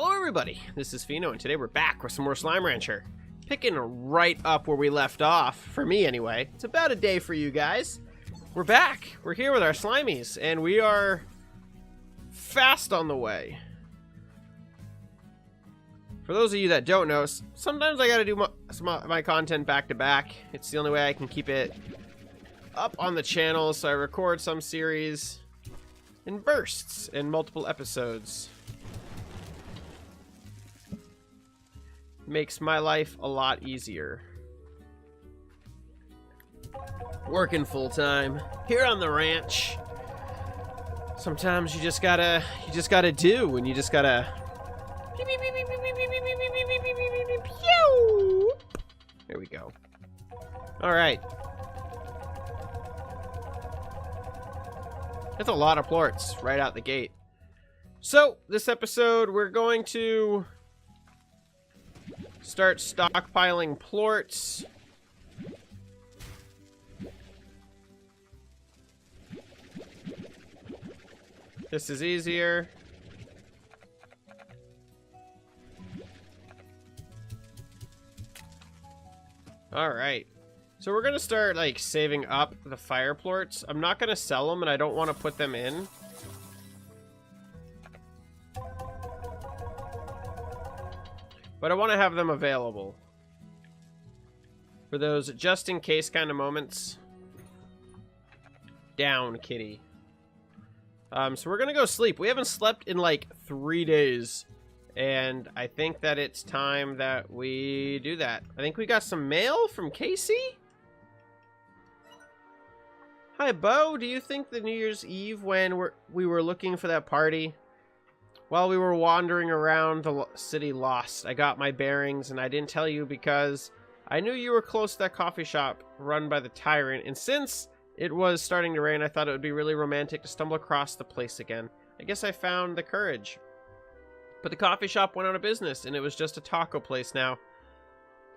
Hello everybody, this is Pheno, and today we're back with some more Slime Rancher. Picking right up where we left off, for me anyway. It's about a day for you guys. We're back, we're here with our Slimies, and we are fast on the way. For those of you that don't know, sometimes I gotta do my content back to back. It's the only way I can keep it up on the channel, so I record some series in bursts, in multiple episodes. Makes my life a lot easier. Working full-time here on the ranch. Sometimes you just gotta do, and you just gotta pew. There we go. All right. That's a lot of plorts right out the gate. So this episode, we're going to start stockpiling plorts. This is easier. All right. So we're gonna start like saving up the fire plorts. I'm not gonna sell them, and I don't want to put them in. But I want to have them available for those just in case kind of moments. Down, kitty. So we're gonna go sleep. We haven't slept in like 3 days, and I think that it's time that we do that. I think we got some mail from Casey. Hi, Bo. Do you think the New Year's Eve when we were looking for that party? While we were wandering around the city lost, I got my bearings, and I didn't tell you because I knew you were close to that coffee shop run by the tyrant, and since it was starting to rain, I thought it would be really romantic to stumble across the place again. I guess I found the courage. But the coffee shop went out of business, and it was just a taco place now.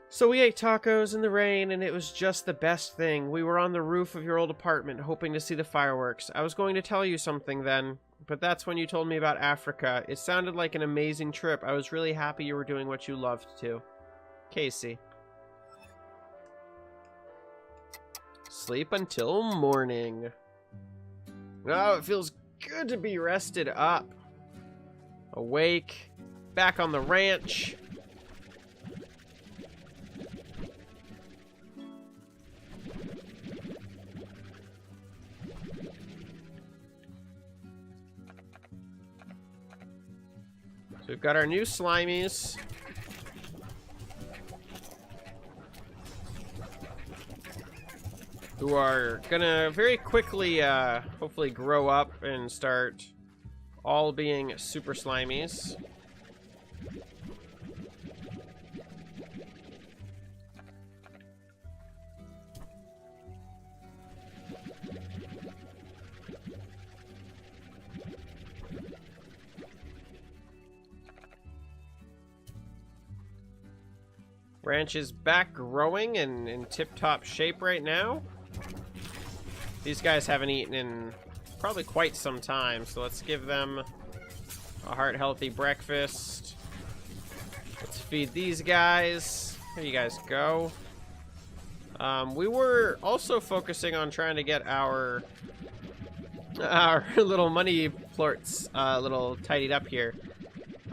So we ate tacos in the rain, and it was just the best thing. We were on the roof of your old apartment, hoping to see the fireworks. I was going to tell you something then, but that's when you told me about Africa. It sounded like an amazing trip. I was really happy you were doing what you loved to. Casey. Sleep until morning. Oh, it feels good to be rested up. Awake. Back on the ranch. We've got our new Slimies. Who are gonna very quickly, hopefully grow up and start all being super Slimies. Ranch is back growing and in tip-top shape right now. These guys haven't eaten in probably quite some time, so let's give them a heart-healthy breakfast. Let's feed these guys. There you guys go. We were also focusing on trying to get our little money plorts a little tidied up here.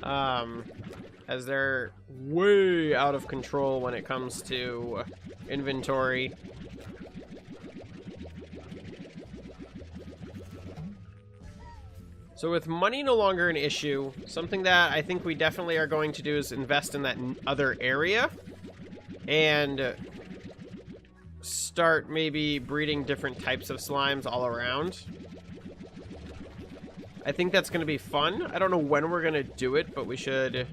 As they're way out of control when it comes to inventory. So with money no longer an issue, something that I think we definitely are going to do is invest in that other area and start maybe breeding different types of slimes all around. I think that's going to be fun. I don't know when we're going to do it, but we should...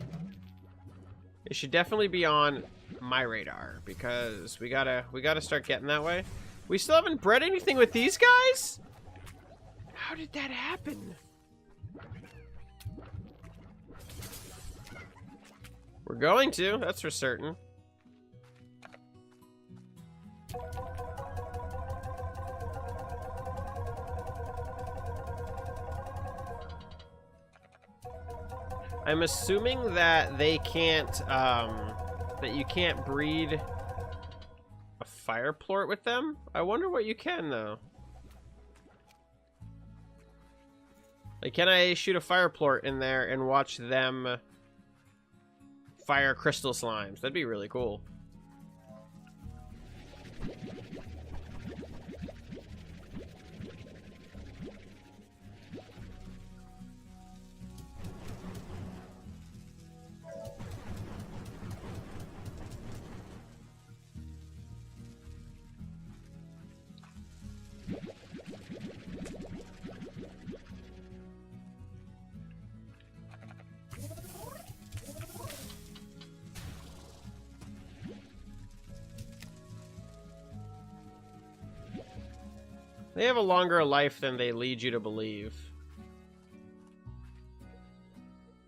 It should definitely be on my radar because we gotta start getting that way. We still haven't bred anything with these guys? How did that happen? We're going to, that's for certain. I'm assuming that they can't, that you can't breed a fire plort with them. I wonder what you can, though. Like, can I shoot a fire plort in there and watch them fire crystal slimes? That'd be really cool. They have a longer life than they lead you to believe.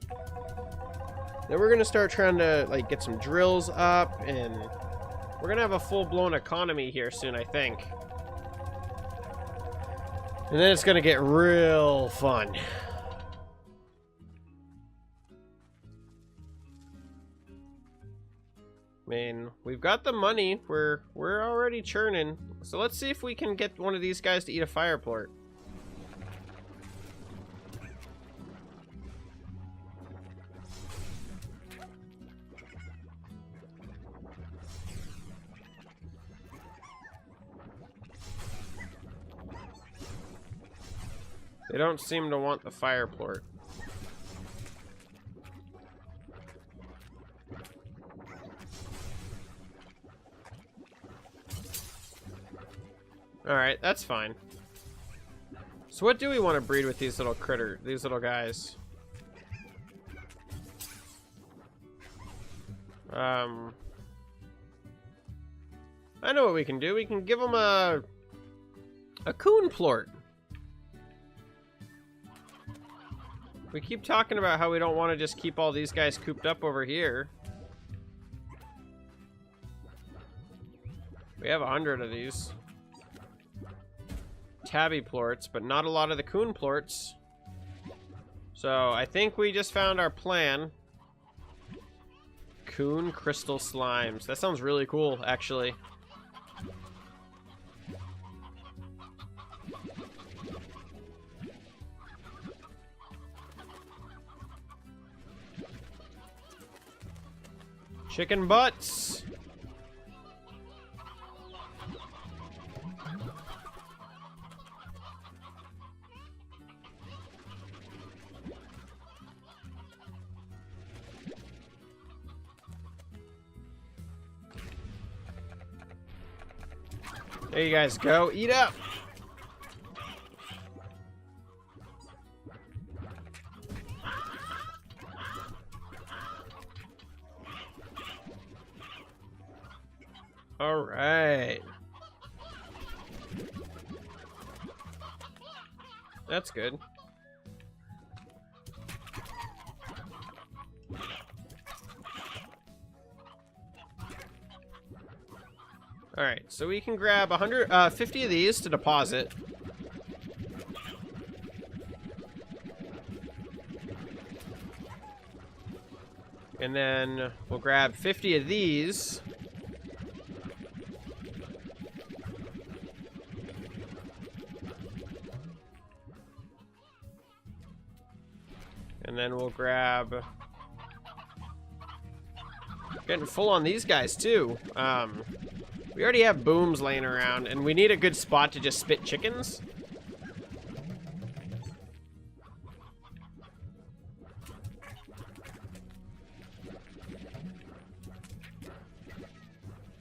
Then we're gonna start trying to like get some drills up, and we're gonna have a full-blown economy here soon, I think. And then it's gonna get real fun. I mean, we've got the money. We're already churning. So let's see if we can get one of these guys to eat a fire plort. They don't seem to want the fire plort. Alright, that's fine. So what do we want to breed with these little these little guys? I know what we can do. We can give them a coon plort. We keep talking about how we don't want to just keep all these guys cooped up over here. We have 100 of these. Tabby plorts, but not a lot of the coon plorts. So I think we just found our plan. Coon crystal slimes. That sounds really cool, actually. Chicken butts. There you guys go. Eat up. All right. That's good. All right, so we can grab 50 of these to deposit. And then we'll grab 50 of these. And then we'll grab... Getting full on these guys, too. We already have booms laying around, and we need a good spot to just spit chickens.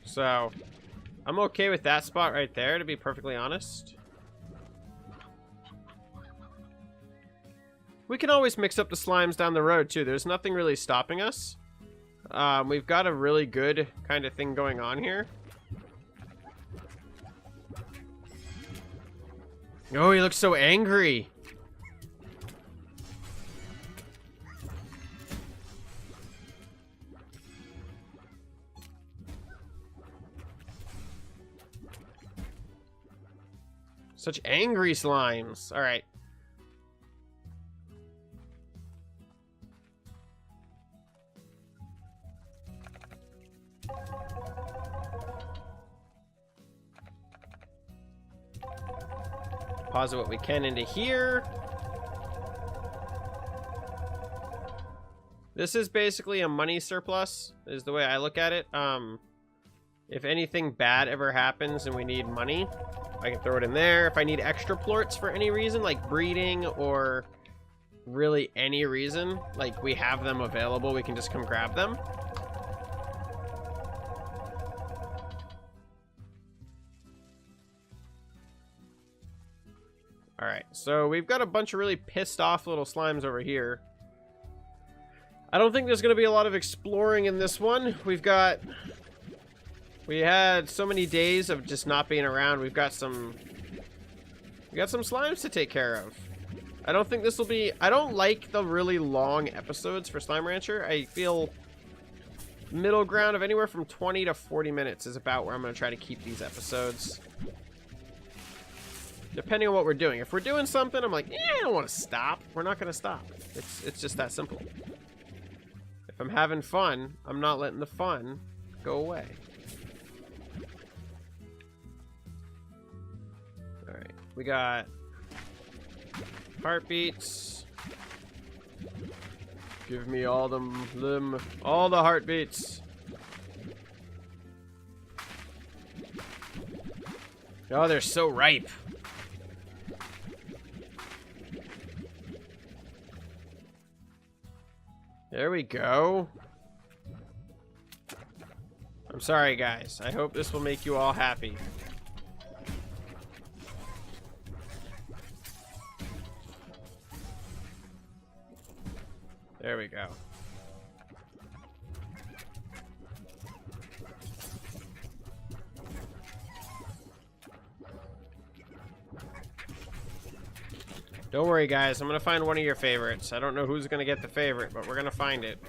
So, I'm okay with that spot right there, to be perfectly honest. We can always mix up the slimes down the road, too. There's nothing really stopping us. We've got a really good kind of thing going on here. Oh, he looks so angry. Such angry slimes. All right. Deposit what we can into here. This is basically a money surplus, is the way I look at it. If anything bad ever happens and we need money, I can throw it in there. If I need extra plorts for any reason, like breeding or really any reason, like we have them available, we can just come grab them. Alright, so we've got a bunch of really pissed off little slimes over here. I don't think there's going to be a lot of exploring in this one. We had so many days of just not being around. We got some slimes to take care of. I don't think this will be... I don't like the really long episodes for Slime Rancher. I feel middle ground of anywhere from 20 to 40 minutes is about where I'm going to try to keep these episodes. Depending on what we're doing. If we're doing something, I'm like, I don't want to stop. We're not going to stop. It's just that simple. If I'm having fun, I'm not letting the fun go away. Alright, we got heartbeats. Give me all all the heartbeats. Oh, they're so ripe. There we go. I'm sorry, guys. I hope this will make you all happy. There we go. Don't worry, guys. I'm gonna find one of your favorites. I don't know who's gonna get the favorite, but we're gonna find it.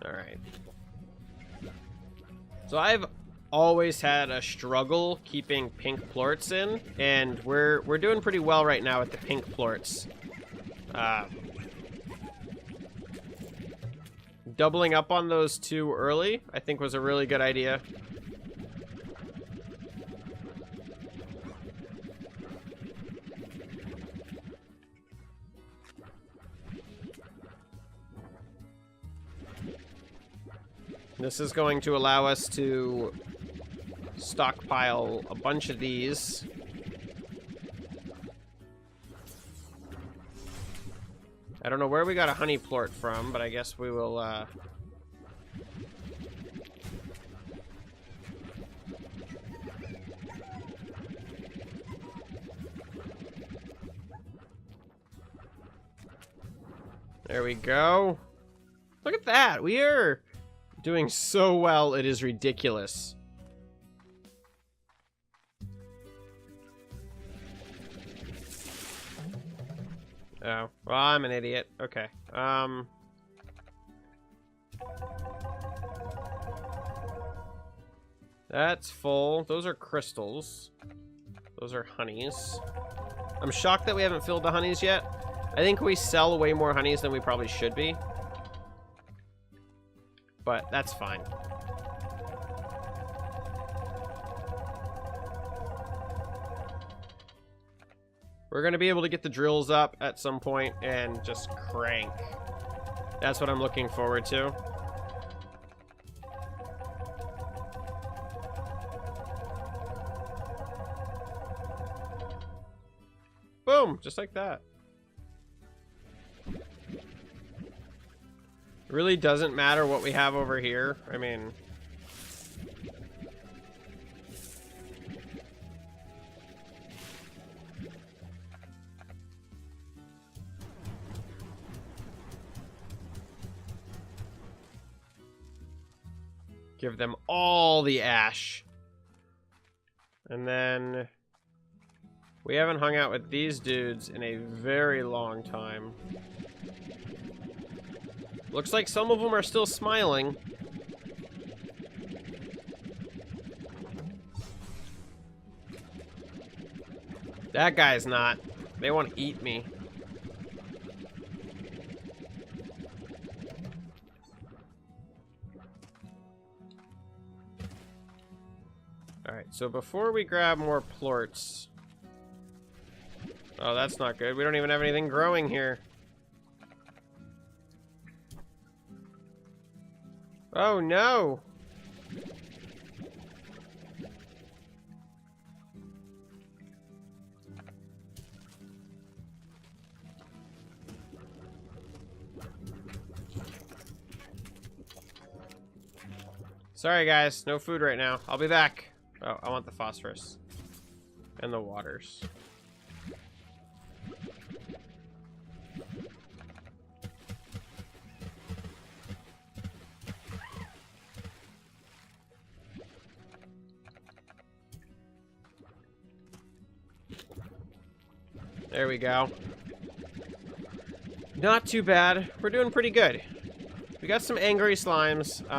Alright. So I've always had a struggle keeping pink plorts in, and we're doing pretty well right now with the pink plorts. Doubling up on those two early, I think, was a really good idea. This is going to allow us to stockpile a bunch of these. I don't know where we got a honey plort from, but I guess we will, There we go. Look at that. We are doing so well, it is ridiculous. Oh, well, I'm an idiot. Okay. That's full. Those are crystals. Those are honeys. I'm shocked that we haven't filled the honeys yet. I think we sell way more honeys than we probably should be. But that's fine. We're going to be able to get the drills up at some point and just crank. That's what I'm looking forward to. Boom! Just like that. It really doesn't matter what we have over here. I mean... give them all the ash. And then... we haven't hung out with these dudes in a very long time. Looks like some of them are still smiling. That guy's not. They want to eat me. so before we grab more plorts... Oh, that's not good. We don't even have anything growing here. Oh, no! Sorry, guys. No food right now. I'll be back. Oh, I want the phosphorus. And the waters. There we go. Not too bad. We're doing pretty good. We got some angry slimes.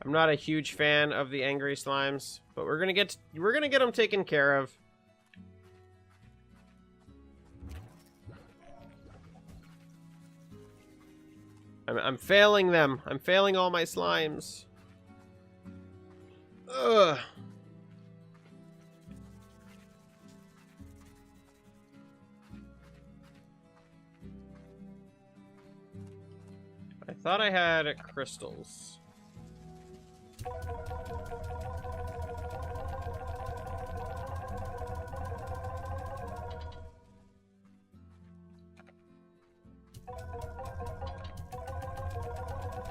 I'm not a huge fan of the angry slimes, but we're gonna get them taken care of. I'm failing them. I'm failing all my slimes. Ugh. I thought I had crystals.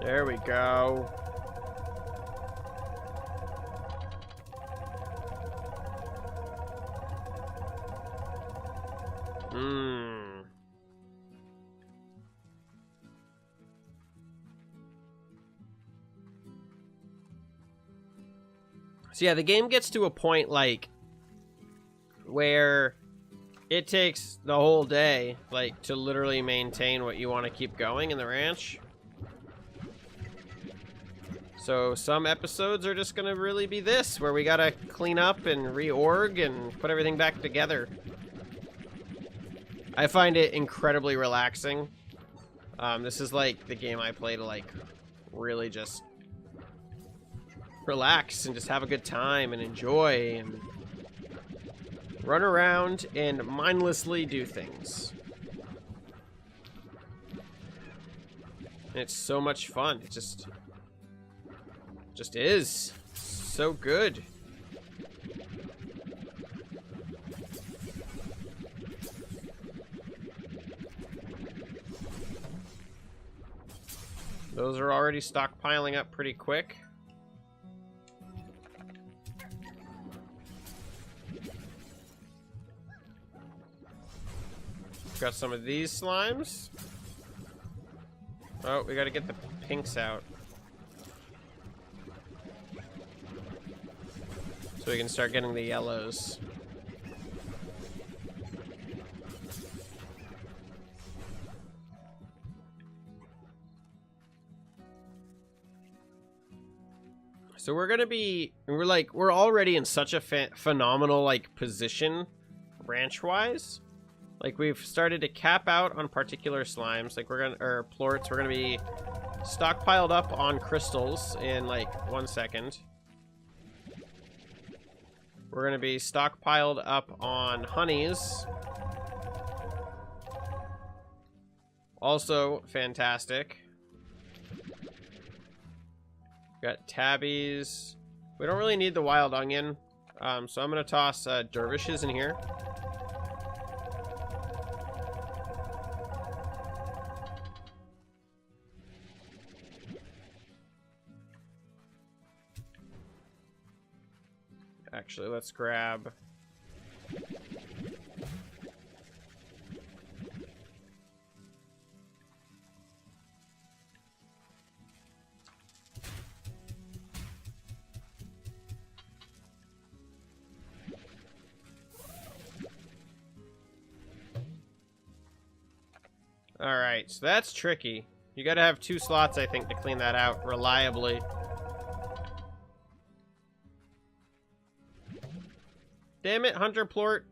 There we go. So yeah, the game gets to a point like where it takes the whole day like to literally maintain what you want to keep going in the ranch. So some episodes are just gonna really be this, where we gotta clean up and reorg and put everything back together. I find it incredibly relaxing. This is like the game I play to like really just relax and just have a good time and enjoy and run around and mindlessly do things. And it's so much fun. It just is so good. Those are already stockpiling up pretty quick. Got some of these slimes. Oh, we gotta get the pinks out. So we can start getting the yellows. So we're already in such a phenomenal like position ranch-wise. Like we've started to cap out on particular slimes. Like plorts, we're gonna be stockpiled up on crystals in like 1 second. We're gonna be stockpiled up on honeys. Also fantastic. Got tabbies. We don't really need the wild onion. So I'm gonna toss dervishes in here. Actually, let's grab... Alright, so that's tricky. You gotta have 2 slots, I think, to clean that out reliably. Damn it, Hunter Plort.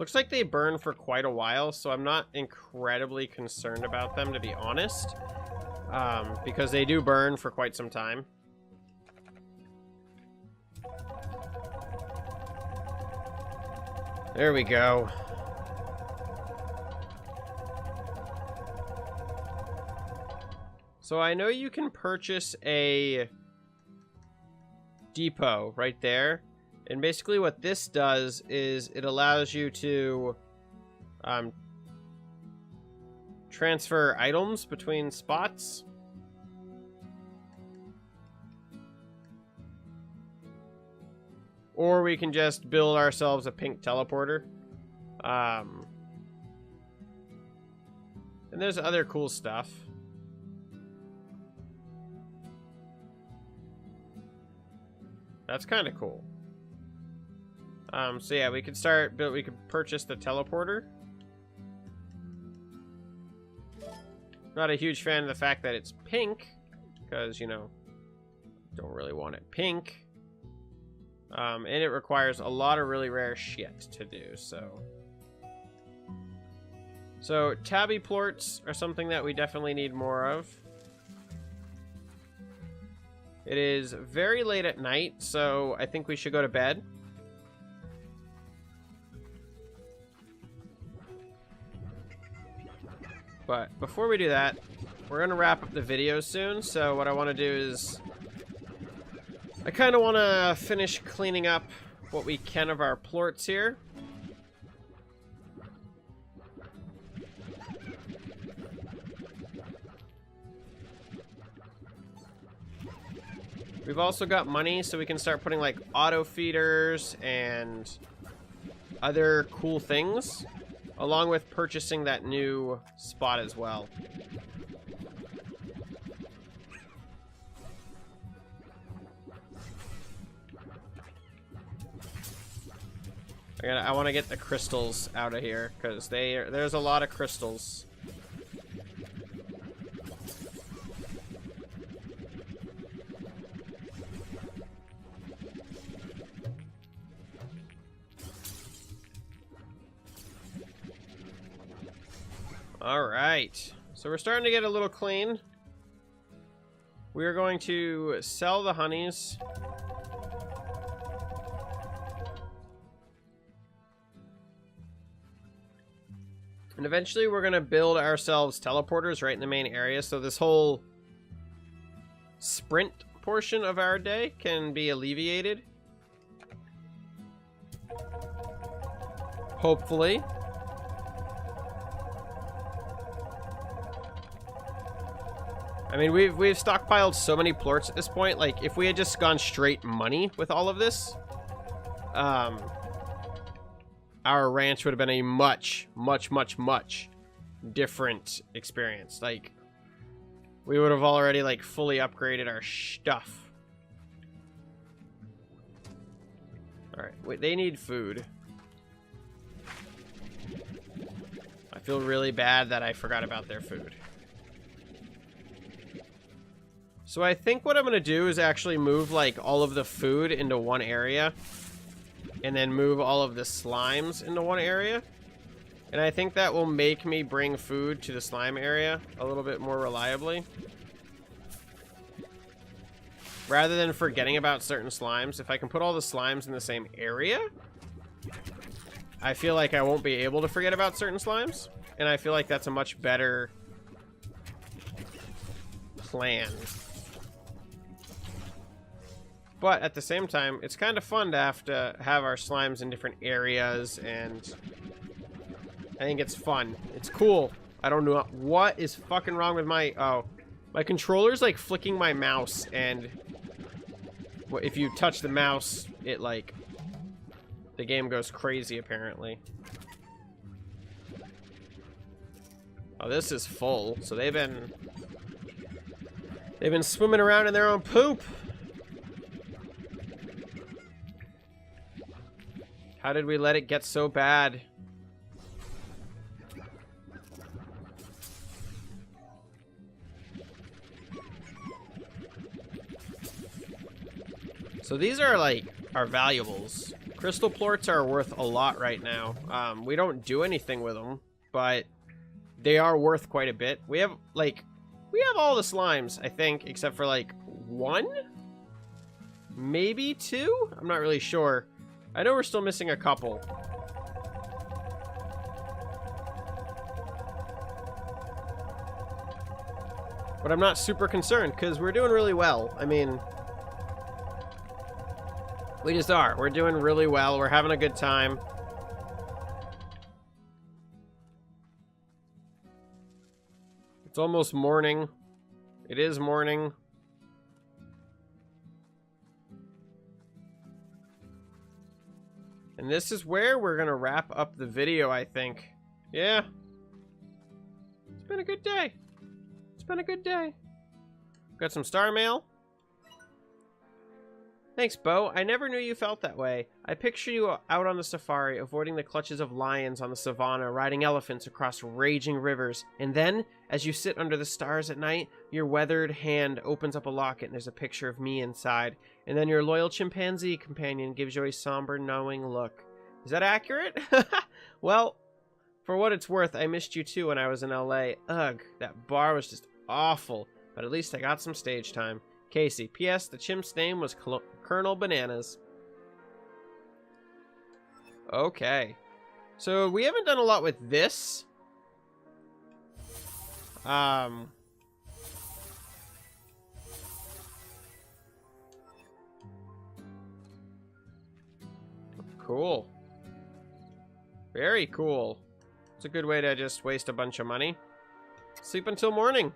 Looks like they burn for quite a while, so I'm not incredibly concerned about them, to be honest. Because they do burn for quite some time. There we go. So I know you can purchase a depot right there. And basically what this does is it allows you to transfer items between spots. Or we can just build ourselves a pink teleporter. And there's other cool stuff. That's kind of cool. So yeah, we could we could purchase the teleporter. Not a huge fan of the fact that it's pink, because, you know, don't really want it pink. And it requires a lot of really rare shit to do, so. So, tabby plorts are something that we definitely need more of. It is very late at night, so I think we should go to bed. But before we do that, we're going to wrap up the video soon, so what I want to do is I kind of want to finish cleaning up what we can of our plorts here. We've also got money, so we can start putting like auto feeders and other cool things, along with purchasing that new spot as well. I want to get the crystals out of here, because there's a lot of crystals. Alright, so we're starting to get a little clean. We are going to sell the honeys. And eventually we're going to build ourselves teleporters right in the main area, so this whole sprint portion of our day can be alleviated. Hopefully. I mean, we've stockpiled so many plorts at this point. Like, if we had just gone straight money with all of this, our ranch would have been a much different experience. Like, we would have already, like, fully upgraded our stuff. Alright, wait, they need food. I feel really bad that I forgot about their food. So I think what I'm going to do is actually move, like, all of the food into one area. And then move all of the slimes into one area. And I think that will make me bring food to the slime area a little bit more reliably. Rather than forgetting about certain slimes, if I can put all the slimes in the same area, I feel like I won't be able to forget about certain slimes. And I feel like that's a much better plan. But at the same time, it's kind of fun to have our slimes in different areas, and I think it's fun. It's cool. I don't know what is fucking wrong with my controller's like flicking my mouse, and if you touch the mouse, it like the game goes crazy apparently. Oh, this is full. So they've been swimming around in their own poop. How did we let it get so bad? So these are like our valuables. Crystal plorts are worth a lot right now. We don't do anything with them, but they are worth quite a bit. We have all the slimes, I think, except for like one? Maybe two? I'm not really sure. I know we're still missing a couple. But I'm not super concerned because we're doing really well. I mean, we just are. We're doing really well. We're having a good time. It's almost morning. It is morning. And this is where we're going to wrap up the video, I think. Yeah. It's been a good day. It's been a good day. Got some star mail. Thanks, Bo. I never knew you felt that way. I picture you out on the safari, avoiding the clutches of lions on the savannah, riding elephants across raging rivers. And then, as you sit under the stars at night, your weathered hand opens up a locket and there's a picture of me inside. And then your loyal chimpanzee companion gives you a somber, knowing look. Is that accurate? Well, for what it's worth, I missed you too when I was in LA. Ugh, that bar was just awful. But at least I got some stage time. Casey. P.S. The chimp's name was Colonel Bananas. Okay. So we haven't done a lot with this. Cool. Very cool. It's a good way to just waste a bunch of money. Sleep until morning.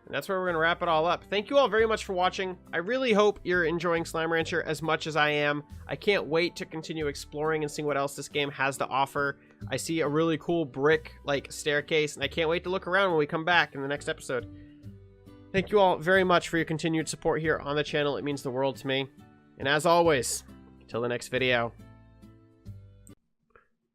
And that's where we're going to wrap it all up. Thank you all very much for watching. I really hope you're enjoying Slime Rancher as much as I am. I can't wait to continue exploring and seeing what else this game has to offer. I see a really cool brick, staircase, and I can't wait to look around when we come back in the next episode. Thank you all very much for your continued support here on the channel. It means the world to me. And as always, until the next video.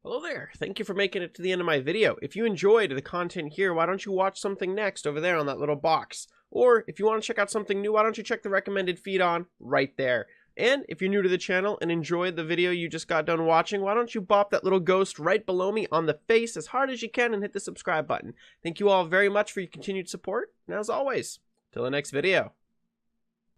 Hello there. Thank you for making it to the end of my video. If you enjoyed the content here, why don't you watch something next over there on that little box? Or if you want to check out something new, why don't you check the recommended feed on right there? And if you're new to the channel and enjoyed the video you just got done watching, why don't you bop that little ghost right below me on the face as hard as you can and hit the subscribe button. Thank you all very much for your continued support. And as always, till the next video.